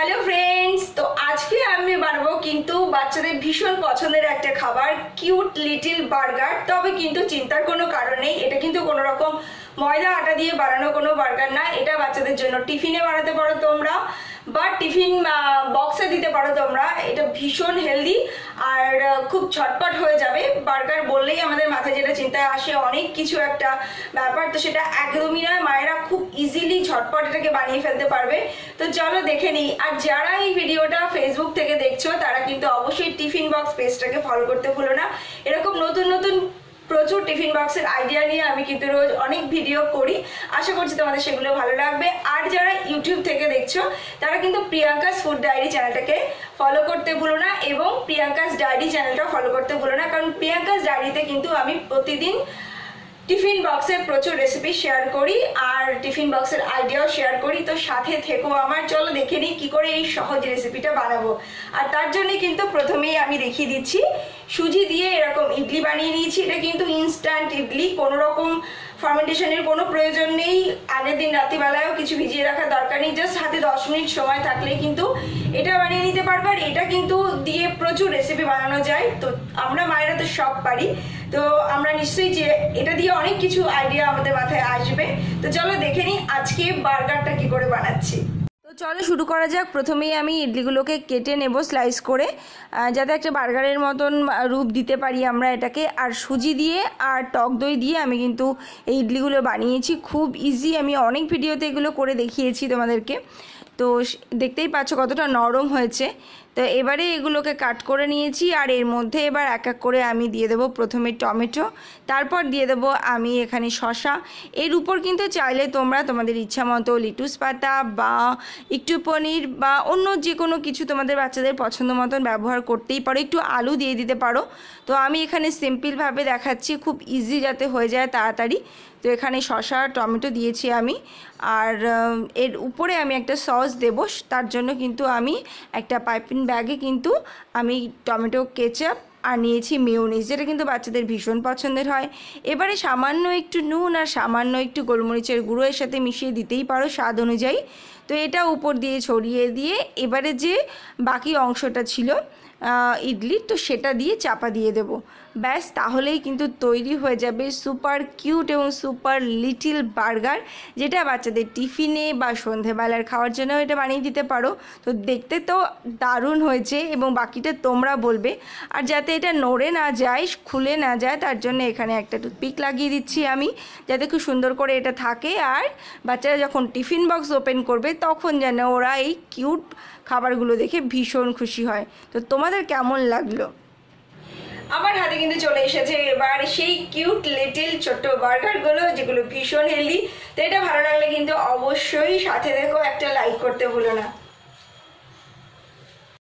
Hello friends, तो आज के আমি বানাবো কিন্তু বাচ্চাদের ভীষণ পছন্দের একটা খাবার কিউট লিটল বার্গার। তবে কিন্তু চিন্তার কোনো কারণ নেই, এটা কিন্তু কোনো রকম ময়দা আটা দিয়ে বানানো কোনো বার্গার না। এটা বাচ্চাদের জন্য টিফিনে বানাতে পারো তোমরা বা টিফিন বক্সে দিতে পারো তোমরা। এটা ভীষণ হেলদি আর খুব ঝটপট হয়ে যাবে। বার্গার বললেই আমাদের মাথায় যেটা চিন্তায় আসে অনেক কিছু একটা ব্যাপার, তো সেটা একদমই নয়। মায়েরা খুব ইজিলি ঝটপট এটাকে বানিয়ে ফেলতে পারবে। তো চলো দেখে নিই। আর যারা এই ভিডিওটা ফেসবুক থেকে দেখছো তারা কিন্তু অবশ্যই টিফিন বক্স পেজটাকে ফলো করতে ভুলো না। এরকম নতুন নতুন প্রচুর টিফিন বক্সের আইডিয়া নিয়ে আমি কিন্তু রোজ অনেক ভিডিও করি। আশা করছি তোমাদের সেগুলো ভালো লাগবে। আর যারা ইউটিউব থেকে দেখছো তারা কিন্তু প্রিয়াঙ্কাস ফুড ডায়েরি চ্যানেলটাকে ফলো করতে ভুলো না এবং প্রিয়াঙ্কাস ডায়েরি চ্যানেলটা ফলো করতে ভুলো না, কারণ প্রিয়াঙ্কাস ডায়েরিতে কিন্তু আমি প্রতিদিন টিফিন বক্সের প্রচুর রেসিপি শেয়ার করি আর টিফিন বক্সের আইডিয়াও শেয়ার করি। তো সাথে থেকো আমার। চলো দেখে নিই কি করে এই সহজ রেসিপিটা বানাবো। আর তার জন্য কিন্তু প্রথমেই আমি দেখিয়ে দিচ্ছি, সুজি দিয়ে এরকম ইডলি বানিয়ে নিয়েছি। এটা কিন্তু ইনস্ট্যান্ট ইডলি, কোনো রকম ফার্মেন্টেশনের কোনো প্রয়োজন নেই। আগের দিন রাত্রিবেলায়ও কিছু ভিজিয়ে রাখার দরকার নেই। জাস্ট হাতে 10 মিনিট সময় থাকলে কিন্তু এটা বানিয়ে নিতে পারবে। আর এটা কিন্তু দিয়ে প্রচুর রেসিপি বানানো যায়। তো আমরা মায়েরা তো সব পারি, তো আমরা নিশ্চয়ই যে এটা দিয়ে অনেক কিছু আইডিয়া আমাদের মাথায় আসবে। তো চলো দেখে নিই আজকে বার্গারটা কি করে বানাচ্ছি। তো চলো শুরু করা যাক। প্রথমেই আমি ইডলিগুলোকে কেটে নেব স্লাইস করে, যাতে একটা বার্গারের মতন রূপ দিতে পারি আমরা এটাকে। আর সুজি দিয়ে আর টক দই দিয়ে আমি কিন্তু এই ইডলিগুলো বানিয়েছি। খুব ইজি, আমি অনেক ভিডিওতে এগুলো করে দেখিয়েছি তোমাদেরকে। তো দেখতেই পাচ্ছ কতটা নরম হয়েছে। তো এবারে এগুলোকে কাট করে নিয়েছি আর এর মধ্যে এবার এক এক করে আমি দিয়ে দেবো প্রথমে টমেটো, তারপর দিয়ে দেবো আমি এখানে শসা। এর উপর কিন্তু চাইলে তোমরা তোমাদের ইচ্ছা মতো লিটুস পাতা বা একটু পনির বা অন্য যে কোনো কিছু তোমাদের বাচ্চাদের পছন্দ মতন ব্যবহার করতেই পারো। একটু আলু দিয়ে দিতে পারো। তো আমি এখানে সিম্পলভাবে দেখাচ্ছি, খুব ইজি যাতে হয়ে যায় তাড়াতাড়ি। তো এখানে শসা টমেটো দিয়েছি আমি। আর এর উপরে আমি একটা সস দেব, তার জন্য কিন্তু আমি একটা পাইপিং ব্যাগে কিন্তু আমি টমেটো কেচাপ আর নিয়েছি মেয়োনিজ, যেটা কিন্তু বাচ্চাদের ভীষণ পছন্দের হয়। এবারে সামান্য একটু নুন আর সামান্য একটু গোলমরিচের গুঁড়ো এর সাথে মিশিয়ে দিতেই পারো স্বাদ অনুযায়ী। তো এটা উপর দিয়ে ছড়িয়ে দিয়ে এবারে যে বাকি অংশটা ছিল ইডলি, তো সেটা দিয়ে চাপা দিয়ে দেব। ব্যাস, তাহলেই কিন্তু তৈরি হয়ে যাবে সুপার কিউট এবং সুপার লিটল বার্গার, যেটা বাচ্চাদের টিফিনে বা সন্ধেবেলার খাওয়ার জন্য এটা বানিয়ে দিতে পারো। তো দেখতে তো দারুণ হয়েছে এবং বাকিটা তোমরা বলবে। আর যাতে এটা নড়ে না যায়, খুলে না যায়, তার জন্য এখানে একটা টুথপিক লাগিয়ে দিচ্ছি আমি, যাতে খুব সুন্দর করে এটা থাকে। আর বাচ্চারা যখন টিফিন বক্স ওপেন করবে তখন যেন ওরা এই কিউট খাবারগুলো দেখে ভীষণ খুশি হয়। তো তোমাদের কেমন লাগলো? আমার হাতে কিন্তু চলে এসেছে এবার সেই কিউট লিটল ছোট্ট বার্গারগুলো, যেগুলো ভীষণ হেলদি। তো এটা ভালো লাগলে কিন্তু অবশ্যই সাথে দেখো একটা লাইক করতে ভুলো না।